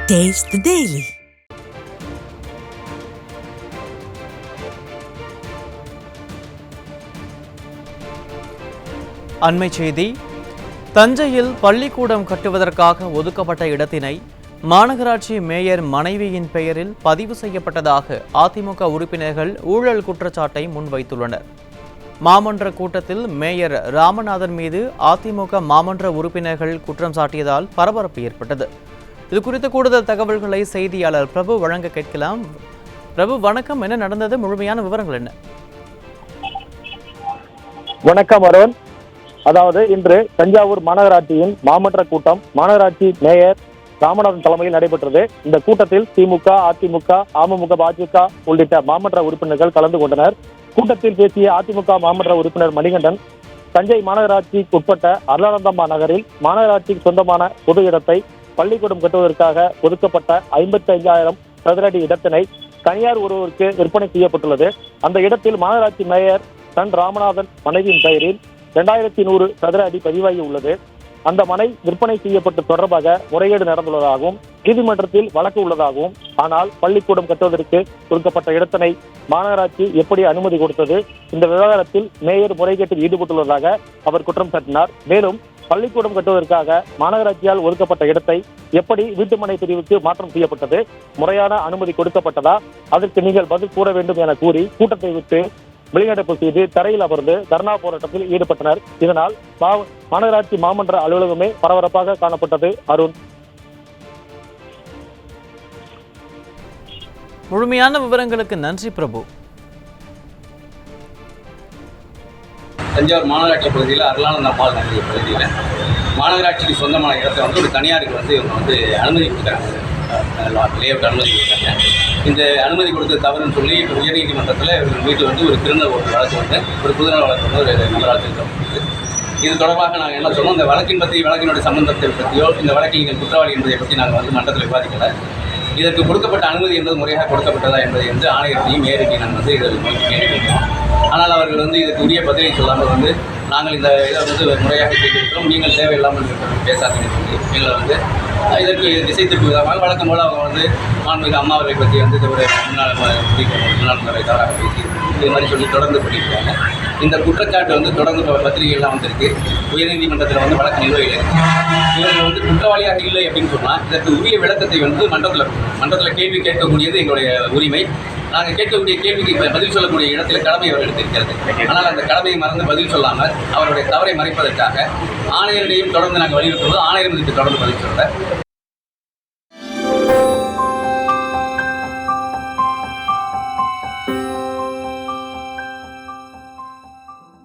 Taste the Daily. அண்மை செய்தி. தஞ்சையில் பள்ளிக்கூடம் கட்டுவதற்காக ஒதுக்கப்பட்ட இடத்தினை மாநகராட்சி மேயர் மனைவியின் பெயரில் பதிவு செய்யப்பட்டதாக அதிமுக உறுப்பினர்கள் ஊழல் குற்றச்சாட்டை முன்வைத்துள்ளனர். மாமன்ற கூட்டத்தில் மேயர் ராமநாதன் மீது அதிமுக மாமன்ற உறுப்பினர்கள் குற்றம் சாட்டியதால் பரபரப்பு ஏற்பட்டது. இது குறித்த கூடுதல் தகவல்களை செய்தியாளர் பிரபு வழங்க கேட்கலாம். பிரபு, வணக்கம். என்ன நடந்தது? முழுமையான விவரங்கள் என்ன? வணக்கம் அருண். அதாவது இன்று தஞ்சாவூர் மாநகராட்சியின் மாமன்ற கூட்டம் மாநகராட்சி மேயர் ராமநாதன் தலைமையில் நடைபெற்றது. இந்த கூட்டத்தில் திமுக, அதிமுக, அமமுக, பாஜக உள்ளிட்ட மாமன்ற உறுப்பினர்கள் கலந்து கொண்டனர். கூட்டத்தில் பேசிய அதிமுக மாமன்ற உறுப்பினர் மணிகண்டன், தஞ்சை மாநகராட்சிக்கு உட்பட்ட அருளானந்தம்மா நகரில் மாநகராட்சிக்கு சொந்தமான பொது இடத்தை பள்ளிக்கூடம் கட்டுவதற்காக ஒதுக்கப்பட்ட 55,000 சதுரடி இடத்தினை தனியார் ஒருவருக்கு விற்பனை செய்யப்பட்டுள்ளது. அந்த இடத்தில் மாநகராட்சி மேயர் தன் ராமநாதன் மனைவியின் பெயரில் 2100 சதுர அடி பதிவாகி உள்ளது. அந்த மனை விற்பனை செய்யப்பட்டு தொடர்பாக முறைகேடு நடந்துள்ளதாகவும் நீதிமன்றத்தில் வழக்கு உள்ளதாகவும், ஆனால் பள்ளிக்கூடம் கட்டுவதற்கு கொடுக்கப்பட்ட இடத்தினை மாநகராட்சி எப்படி அனுமதி கொடுத்தது? இந்த விவகாரத்தில் மேயர் முறைகேட்டில் ஈடுபட்டுள்ளதாக அவர் குற்றம் சாட்டினார். மேலும் பள்ளிக்கூடம் கட்டுவதற்காக மாநகராட்சியால் ஒதுக்கப்பட்ட இடத்தை எப்படி வீட்டுமனை பிரிவுக்கு மாற்றம் செய்யப்பட்டது? முறையான அனுமதி கொடுக்கப்பட்டதா? அதற்கு நீங்கள் பதில் கூற வேண்டும் என கூறி கூட்டத்தை விட்டு வெளிநடப்பு செய்து தரையில் அமர்ந்து தர்ணா போராட்டத்தில் ஈடுபட்டனர். இதனால் மாநகராட்சி மாமன்ற அலுவலகமே பரபரப்பாக காணப்பட்டது. அருண், முழுமையான விவரங்களுக்கு நன்றி பிரபு. தஞ்சாவூர் மாநகராட்சி பகுதியில் அருளானந்தம்மாள் நகர் பகுதியில் மாநகராட்சிக்கு சொந்தமான இடத்தை வந்து ஒரு தனியாருக்கு இவங்க அனுமதி கொடுக்குறாங்க. லேஅவுட் அனுமதி கொடுக்குறாங்க. இந்த அனுமதி கொடுத்தது தவறுன்னு சொல்லி இப்போ உயர்நீதிமன்றத்தில் இவங்க வீட்டில் ஒரு கிரிமினல் வழக்கு ஒரு புதுநல வழக்கு ஒரு நபரால் திருத்தப்பட்டது. இது தொடர்பாக நாங்கள் என்ன சொன்னோம், இந்த வழக்கினுடைய சம்பந்தத்தை பற்றியோ இந்த வழக்கில் நீங்கள் குற்றவாளி என்பதை பற்றி நாங்கள் மன்றத்தில் விவாதிக்கலை. இதற்கு கொடுக்கப்பட்ட அனுமதி என்பது முறையாக கொடுக்கப்பட்டதா என்பதை ஆணையத்தையும் மேயரையும் நாங்கள் இதில் கேட்டிருக்கோம். ஆனால் அவர்கள் இதற்கு உரிய பதிலை சொல்லாமல் நாங்கள் இந்த இதை முறையாக கேட்டிருக்கிறோம், நீங்கள் தேவையில்லாமல் பேசாதீங்கன்னு சொல்லி எங்களை இதற்கு திசை திருப்பி விதமாக வழக்கம் போல் அவங்க மாண்புமிகு அம்மா அவர்களை பற்றி ஒரு முன்னாள் முறை தவறாக பேசி இது மாதிரி சொல்லி தொடர்ந்து பண்ணியிருக்காங்க. இந்த குற்றச்சாட்டு தொடர்ந்து பத்திரிகைகள்லாம் வந்திருக்கு. உயர்நீதிமன்றத்தில் வழக்கு நிலுவையில் இவர்கள் குற்றவாளியாக இல்லை அப்படின்னு சொன்னால் இதற்கு உரிய விளக்கத்தை மன்றத்தில் கேள்வி கேட்கக்கூடியது எங்களுடைய உரிமை. நாங்கள் கேட்கக்கூடிய கேள்விக்கு பதில் சொல்லக்கூடிய இடத்துல கடமை அவர்களுக்கு இருக்கிறது. ஆனால் அந்த கடமையை மறந்து பதில் சொல்லாமல் அவருடைய தவறை மறைப்பதற்காக ஆணையரிடையும் தொடர்ந்து நாங்கள் வலியுறுத்துவது, ஆணையரும் இதுக்கு தொடர்ந்து பதில் சொல்ல